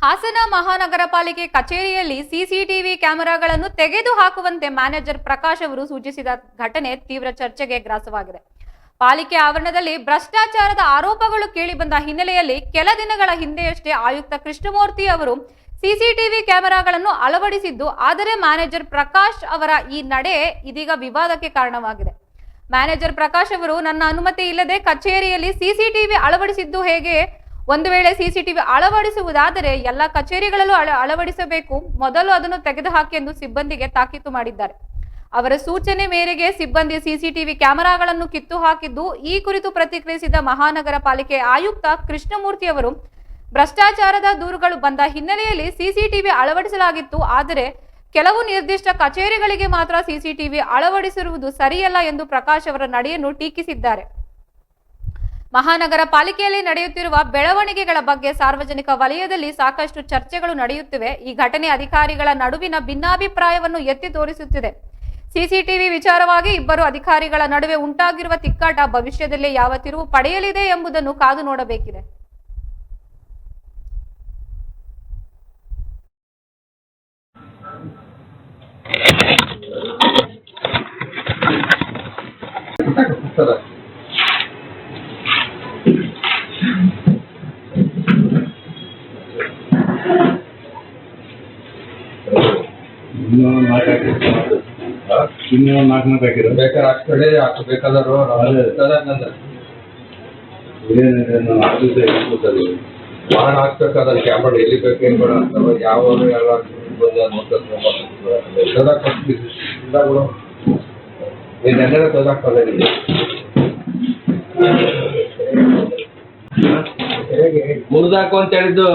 ಹಾಸನ ಮಹಾನಗರ ಪಾಲಿಕೆ ಕಚೇರಿಯಲ್ಲಿ ಸಿಸಿಟಿವಿ ಕ್ಯಾಮೆರಾಗಳನ್ನು ತೆಗೆದುಹಾಕುವಂತೆ ಮ್ಯಾನೇಜರ್ ಪ್ರಕಾಶ್ ಅವರು ಸೂಚಿಸಿದ ಘಟನೆ ತೀವ್ರ ಚರ್ಚೆಗೆ ಗ್ರಾಸವಾಗಿದೆ. ಪಾಲಿಕೆ ಆವರಣದಲ್ಲಿ ಭ್ರಷ್ಟಾಚಾರದ ಆರೋಪಗಳು ಕೇಳಿಬಂದ ಹಿನ್ನೆಲೆಯಲ್ಲಿ ಕೆಲ ದಿನಗಳ ಹಿಂದೆಯಷ್ಟೇ ಆಯುಕ್ತ ಕೃಷ್ಣಮೂರ್ತಿ ಅವರು ಸಿಸಿಟಿವಿ ಕ್ಯಾಮೆರಾಗಳನ್ನು ಅಳವಡಿಸಿದ್ದು, ಆದರೆ ಮ್ಯಾನೇಜರ್ ಪ್ರಕಾಶ್ ಅವರ ಈ ನಡೆ ಇದೀಗ ವಿವಾದಕ್ಕೆ ಕಾರಣವಾಗಿದೆ. ಮ್ಯಾನೇಜರ್ ಪ್ರಕಾಶ್ ಅವರು ನನ್ನ ಅನುಮತಿ ಇಲ್ಲದೆ ಕಚೇರಿಯಲ್ಲಿ ಸಿಸಿಟಿವಿ ಅಳವಡಿಸಿದ್ದು ಹೇಗೆ? ಒಂದು ವೇಳೆ ಸಿಸಿಟಿವಿ ಅಳವಡಿಸುವುದಾದರೆ ಎಲ್ಲ ಕಚೇರಿಗಳಲ್ಲೂ ಅಳವಡಿಸಬೇಕು, ಮೊದಲು ಅದನ್ನು ತೆಗೆದುಹಾಕಿ ಎಂದು ಸಿಬ್ಬಂದಿಗೆ ತಾಕೀತು ಮಾಡಿದ್ದಾರೆ. ಅವರ ಸೂಚನೆ ಮೇರೆಗೆ ಸಿಬ್ಬಂದಿ ಸಿಸಿಟಿವಿ ಕ್ಯಾಮೆರಾಗಳನ್ನು ಕಿತ್ತು ಹಾಕಿದ್ದು. ಈ ಕುರಿತು ಪ್ರತಿಕ್ರಿಯಿಸಿದ ಮಹಾನಗರ ಪಾಲಿಕೆ ಆಯುಕ್ತ ಕೃಷ್ಣಮೂರ್ತಿ ಅವರು, ಭ್ರಷ್ಟಾಚಾರದ ದೂರುಗಳು ಬಂದ ಹಿನ್ನೆಲೆಯಲ್ಲಿ ಸಿಸಿಟಿವಿ ಅಳವಡಿಸಲಾಗಿತ್ತು, ಆದರೆ ಕೆಲವು ನಿರ್ದಿಷ್ಟ ಕಚೇರಿಗಳಿಗೆ ಮಾತ್ರ ಸಿಸಿಟಿವಿ ಅಳವಡಿಸಿರುವುದು ಸರಿಯಲ್ಲ ಎಂದು ಪ್ರಕಾಶ್ ಅವರ ನಡೆಯನ್ನು ಟೀಕಿಸಿದ್ದಾರೆ. ಮಹಾನಗರ ಪಾಲಿಕೆಯಲ್ಲಿ ನಡೆಯುತ್ತಿರುವ ಬೆಳವಣಿಗೆಗಳ ಬಗ್ಗೆ ಸಾರ್ವಜನಿಕ ವಲಯದಲ್ಲಿ ಸಾಕಷ್ಟು ಚರ್ಚೆಗಳು ನಡೆಯುತ್ತಿವೆ. ಈ ಘಟನೆ ಅಧಿಕಾರಿಗಳ ನಡುವಿನ ಭಿನ್ನಾಭಿಪ್ರಾಯವನ್ನು ಎತ್ತಿ ತೋರಿಸುತ್ತಿದೆ. ಸಿಸಿಟಿವಿ ವಿಚಾರವಾಗಿ ಇಬ್ಬರು ಅಧಿಕಾರಿಗಳ ನಡುವೆ ಉಂಟಾಗಿರುವ ತಿಕ್ಕಾಟ ಭವಿಷ್ಯದಲ್ಲಿ ಯಾವ ತಿರುವು ಪಡೆಯಲಿದೆ ಎಂಬುದನ್ನು ಕಾದು ನೋಡಬೇಕಿದೆ. ಇನ್ನೂ ನಾಲ್ಕು ಹಾಕಿರೋ ಬೇಕಾದ್ರೆ ಕಡೆ ಬೇಕಾದ್ರು ಬಾಣ ಹಾಕ್ಬೇಕಾದ್ರೆ ಕ್ಯಾಮ್ರಾ ಎಲ್ಲಿ ಬೇಕು ಏನ್ ಬೇಡ ಅಂತ ಯಾವ ಮುರಿದಾಕು ಅಂತ ಹೇಳಿದ್ದು.